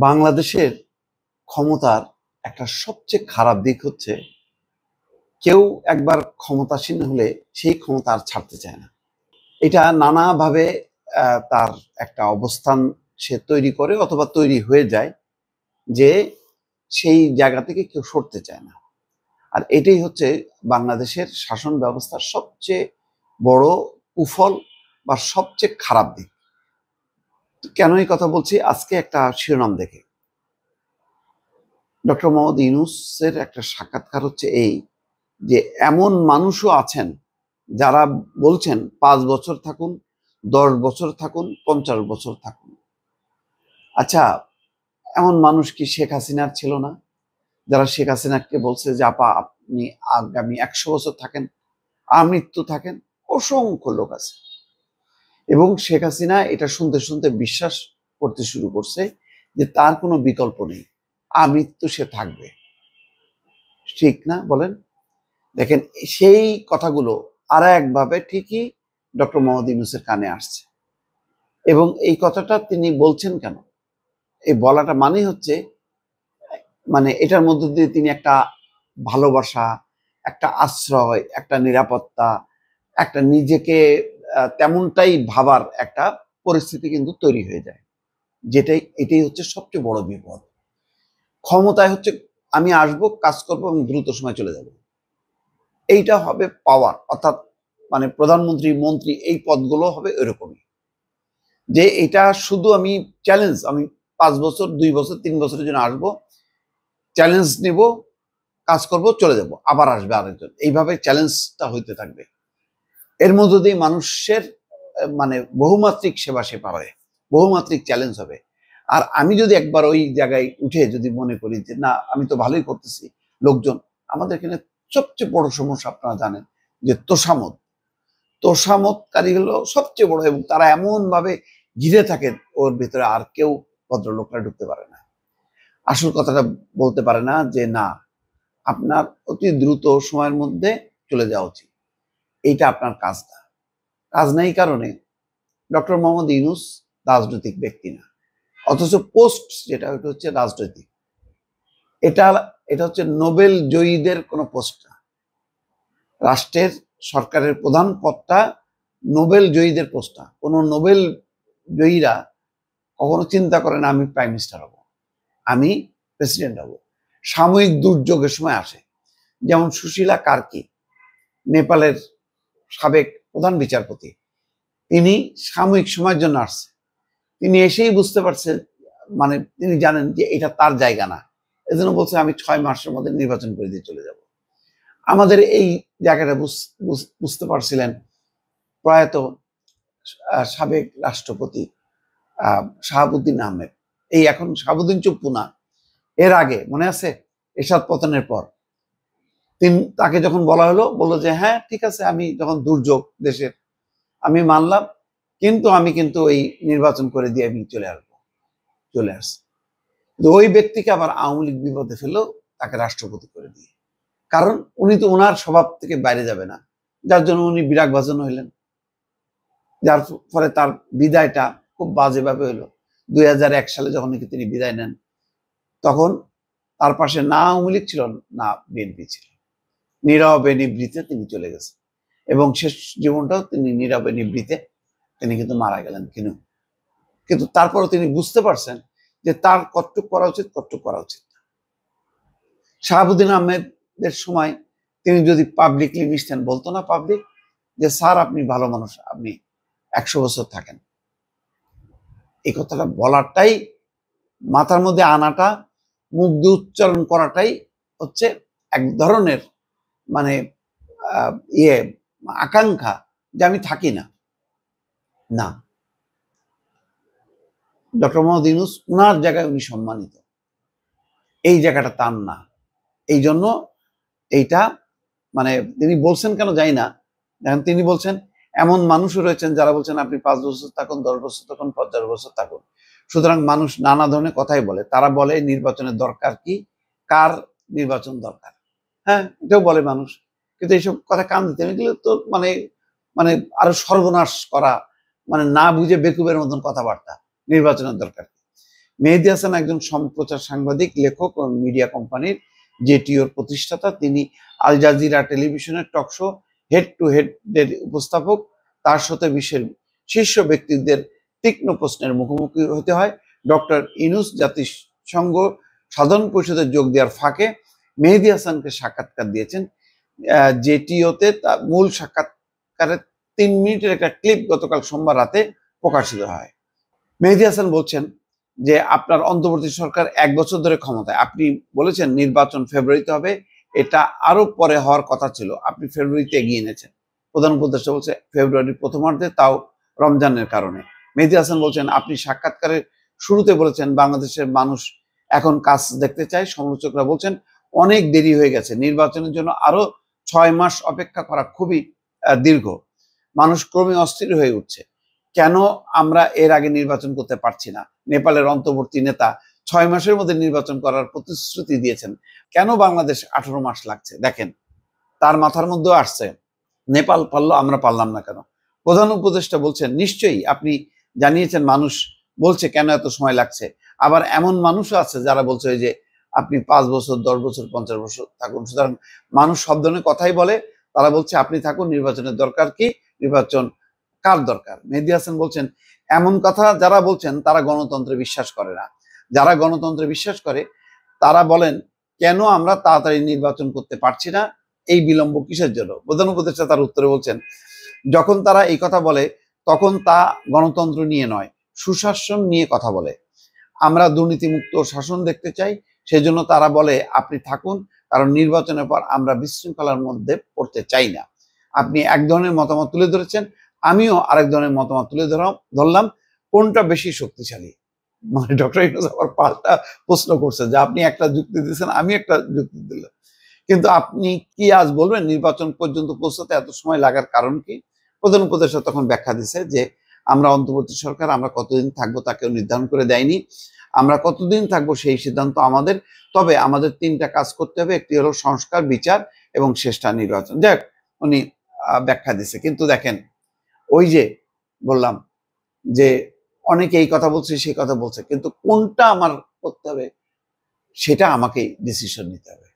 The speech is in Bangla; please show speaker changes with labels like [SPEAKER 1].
[SPEAKER 1] বাংলাদেশের ক্ষমতার একটা সবচেয়ে খারাপ দিক হচ্ছে কেউ একবার ক্ষমতাসীন হলে সেই ক্ষমতা আর ছাড়তে চায় না। এটা নানাভাবে তার একটা অবস্থান সে তৈরি করে অথবা তৈরি হয়ে যায় যে সেই জায়গা থেকে কেউ সরতে চায় না। আর এটাই হচ্ছে বাংলাদেশের শাসন ব্যবস্থার সবচেয়ে বড় কুফল বা সবচেয়ে খারাপ দিক। কেন এই কথা বলছি? আজকে একটা শিরোনাম দেখে ডক্টর মোহাম্মদ ইউনূসের একটা সাক্ষাৎকার হচ্ছে এই যে এমন মানুষও আছেন যারা বলছেন 5 বছর থাকুন, 10 বছর থাকুন, 50 বছর থাকুন। আচ্ছা, এমন মানুষ কি শেখ হাসিনার ছিল না? যারা শেখ হাসিনাকে বলছে যে আপা আপনি আগামী 100 বছর থাকেন, আমৃত্যু থাকেন। অসংখ্য লোক আছে এবং শেখ হাসিনা এটা শুনতে শুনতে বিশ্বাস করতে শুরু করছে যে তার কোনো বিকল্প নেই, আমৃত্যু সে থাকবে। ঠিক না বলেন? দেখেন, সেই কথাগুলো আর একভাবে ঠিকই ডক্টর মোহাম্মদ ইউনূসের কানে আসছে এবং এই কথাটা তিনি বলছেন কেন? এই বলাটা মানে হচ্ছে এটার মধ্য দিয়ে তিনি একটা ভালোবাসা, একটা আশ্রয়, একটা নিরাপত্তা, একটা নিজেকে তেমনটাই ভাবার একটা পরিস্থিতি কিন্তু তৈরি হয়ে যায়। এটাই হচ্ছে সবচেয়ে বড় বিপদ। ক্ষমতায় হচ্ছে আমি আসবো, কাজ করবো এবং দ্রুত সময় চলে যাব। এইটা হবে পাওয়ার, অর্থাৎ প্রধানমন্ত্রী, মন্ত্রী এই পদগুলো হবে এরকমই যে এটা শুধু আমি চ্যালেঞ্জ, আমি 5 বছর, 2 বছর, 3 বছরের জন্য আসবো, চ্যালেঞ্জ নিব, কাজ করব, চলে যাব, আবার আসবে আরেকজন। এইভাবে চ্যালেঞ্জটা হইতে থাকবে। এর মধ্য দিয়ে মানুষের বহুমাত্রিক সেবা হয়, বহুমাত্রিক চ্যালেঞ্জ হবে। আর আমি যদি একবার ওই জায়গায় উঠে যদি মনে করি যে না, আমি তো ভালোই করতেছি, লোকজন আমাদের এখানে সবচেয়ে বড় সমস্যা আপনারা জানেন যে তোষামতকারী হলো সবচেয়ে বড়, এবং তারা এমন ভাবে ঘিরে থাকে ওর ভিতরে, আর কেউ ভদ্রলোকরা ঢুকতে পারে না, আসল কথাটা বলতে পারে না যে না, আপনার অতি দ্রুত সময়ের মধ্যে চলে যাওয়া উচিত। এইটা আপনার কাজ নাই কারণে ডক্টর মোহাম্মদ ইউনূস রাজনৈতিক ব্যক্তি না, অথচ পোস্ট যেটা ওটা হচ্ছে রাজনৈতিক। এটা এটা হচ্ছে নোবেল জয়ীদের কোনো পোস্ট না। রাষ্ট্রের সরকারের প্রধান পদটা নোবেল জয়ীদের পোস্ট না। কোনো নোবেল জয়ীরা কখনো চিন্তা করে না আমি প্রাইম মিনিস্টার হব, আমি প্রেসিডেন্ট হব। সাময়িক দুর্যোগের সময় আসে, যেমন সুশীলা কার্কি, নেপালের সাবেক প্রধান বিচারপতি, তিনি সাময়িক সময়ের জন্য আসছে। তিনি এসেই বুঝতে পারছেন, তিনি জানেন যে এটা তার জায়গা না, এজন্য বলছে আমি 6 মাসের মধ্যে নির্বাচন করে দিয়ে চলে যাব। আমাদের এই জায়গাটা বুঝতে পারছিলেন প্রয়াত সাবেক রাষ্ট্রপতি শাহাবুদ্দিন আহমেদ, এই এখন শাহাবুদ্দিন চুপ্পু না, এর আগে মনে আছে এরশাদ পতনের পর তাকে যখন বলা হলো, বললো যে হ্যাঁ ঠিক আছে, আমি যখন দুর্যোগ দেশের আমি মানলাম, কিন্তু আমি ওই নির্বাচন করে দিয়ে আমি চলে আসছে। ওই ব্যক্তিকে আবার আওয়ামী লীগ বিপদে ফেললো, তাকে রাষ্ট্রপতি করে দিয়ে। কারণ উনি তো ওনার স্বভাব থেকে বাইরে যাবে না, যার জন্য উনি বিরাগ ভাজন হইলেন, যার ফলে তার বিদায়টা খুব বাজেভাবে হলো। 2001 সালে যখন নাকি তিনি বিদায় নেন, তখন তার পাশে না আওয়ামী লীগ ছিল না বিএনপি ছিল, নীরবে নিভৃতে তিনি চলে গেছেন এবং শেষ জীবনটাও তিনি নীরবে নিভৃতে তিনি কিন্তু মারা গেলেন। কিন্তু তারপরও তিনি বুঝতে পারছেন যে তার কতটুক করা উচিত, কতটুক করা উচিত না। শাহাবুদ্দিন আহমেদের সময় তিনি যদি পাবলিকলি মিশতেন, বলতো না পাবলিক যে স্যার আপনি ভালো মানুষ, আপনি 100 বছর থাকেন। এই কথাটা বলাটাই, মাথার মধ্যে আনাটা, মুখ দিয়ে উচ্চারণ করাটাই হচ্ছে এক ধরনের আকাঙ্ক্ষা যে আমি থাকি না। ডক্টর মোহাম্মদ ইউনূস উনার জায়গায় উনি সম্মানিত, এই জায়গাটা তার না। এই জন্য এইটা তিনি বলছেন কেন জানি না, এখন তিনি বলছেন এমন মানুষও রয়েছেন যারা বলছেন আপনি 5 বছর থাকুন, 10 বছর থাকুন, 50 বছর থাকুন। সুতরাং মানুষ নানা ধরনের কথাই বলে। তারা বলে নির্বাচনের দরকার কি, কার নির্বাচন দরকার, হ্যাঁ এটাও বলে মানুষ। কিন্তু এইসব কথা কান দিতে গেলে তো আরো সর্বনাশ করা, না বুঝে বেকুবের মতন কথাবার্তা। নির্বাচনের দরকার, মেহেদী হাসান একজন সম্প্রচার সাংবাদিক, লেখক এবং মিডিয়া কোম্পানির জেটিওর প্রতিষ্ঠাতা। তিনি আল জাজিরা টেলিভিশনের টক শো হেড টু হেডের উপস্থাপক। তার সাথে বিশ্বের শীর্ষ ব্যক্তিদের তীক্ষ্ণ প্রশ্নের মুখোমুখি হতে হয়। ডক্টর ইউনূস জাতিসংঘ সাধারণ পরিষদে যোগ দেওয়ার ফাঁকে মেহেদী হাসানকে সাক্ষাৎকার দিয়েছেন। জেটিওতে তার মূল সাক্ষাৎকারের 3 মিনিটের একটা ক্লিপ গতকাল সোমবার রাতে প্রকাশিত হয়। মেহেদী হাসান বলছেন যে আপনার অন্তর্বর্তী সরকার 1 বছর ধরে ক্ষমতায়, আপনি বলেছেন নির্বাচন ফেব্রুয়ারিতে হবে, এটা আরো পরে হওয়ার কথা ছিল, আপনি ফেব্রুয়ারিতে এগিয়ে এনেছেন। প্রধান উপদেষ্টা বলছে ফেব্রুয়ারির প্রথমার্ধে, তাও রমজানের কারণে। মেহেদী হাসান বলছেন আপনি সাক্ষাৎকারের শুরুতে বলেছেন বাংলাদেশের মানুষ এখন কাজ দেখতে চায়। সমালোচকরা বলছেন অনেক দেরি হয়ে গেছে, নির্বাচনের জন্য আরো 6 মাস অপেক্ষা করা খুবই দীর্ঘ। মানুষ ক্রমে অস্থির হয়ে উঠছে, কেন আমরা এর আগে নির্বাচন করতে পারছি না? নেপালের অন্তর্বর্তী নেতা 6 মাসের মধ্যে নির্বাচন করার প্রতিশ্রুতি দিয়েছেন, কেন বাংলাদেশ 18 মাস লাগছে? দেখেন, তার মাথার মধ্যেও আসছে নেপাল পারলো, আমরা পারলাম না কেন? প্রধান উপদেষ্টা বলছেন নিশ্চয়ই আপনি জানিয়েছেন, মানুষ বলছে কেন এত সময় লাগছে। আবার এমন মানুষও আছে যারা বলছে যে আপনি 5 বছর, 10 বছর, 50 বছর থাকুন। সুতরাং মানুষ সব ধরনের কথাই বলে। তারা বলছে আপনি থাকুন, নির্বাচনের দরকার কি? নির্বাচন কার দরকার? মেহেদী হাসান বলছেন এমন কথা যারা বলছেন তারা গণতন্ত্রে বিশ্বাস করে না। যারা গণতন্ত্রে বিশ্বাস করে তারা বলেন কেন আমরা তাড়াতাড়ি নির্বাচন করতে পারছি না, এই বিলম্ব কিসের জন্য? প্রধান উপদেষ্টা তার উত্তরে বলছেন যখন তারা এই কথা বলে তখন তা গণতন্ত্র নিয়ে নয়, সুশাসন নিয়ে কথা বলে। আমরা দুর্নীতিমুক্ত শাসন দেখতে চাই, সেজন্য তারা বলে আপনি থাকুন, কারণ নির্বাচনের পর আমরা বিশৃঙ্খলার মধ্যে পড়তে চাই না। আপনি এক ধরনের মতামত তুলে ধরেছেন, আমিও আরেক ধরনের মতামত তুলে ধরলাম, কোনটা বেশি শক্তিশালী? মানে ডক্টর ইউনূস আবার পাল্টা প্রশ্ন করছে যে আপনি একটা যুক্তি দিয়েছেন, আমি একটা যুক্তি দিলাম, কিন্তু আপনি কি আজ বলবেন নির্বাচন পর্যন্ত পৌঁছাতে এত সময় লাগার কারণ কি? প্রধান উপদেষ্টা তখন ব্যাখ্যা দিচ্ছে যে আমরা অন্তর্বর্তী সরকার, আমরা কতদিন থাকবো তা কেউ নির্ধারণ করে দেয়নি, আমরা কতদিন থাকবো সেই সিদ্ধান্ত আমাদের। তবে আমাদের 3টা কাজ করতে হবে, একটি হলো সংস্কার, বিচার এবং শেষটা নির্বাচন। যাক, উনি ব্যাখ্যা দিচ্ছে। কিন্তু দেখেন, ওই যে বললাম যে অনেকে এই কথা বলছে, সেই কথা বলছে, কিন্তু কোনটা আমার করতে হবে সেটা আমাকেই ডিসিশন নিতে হবে।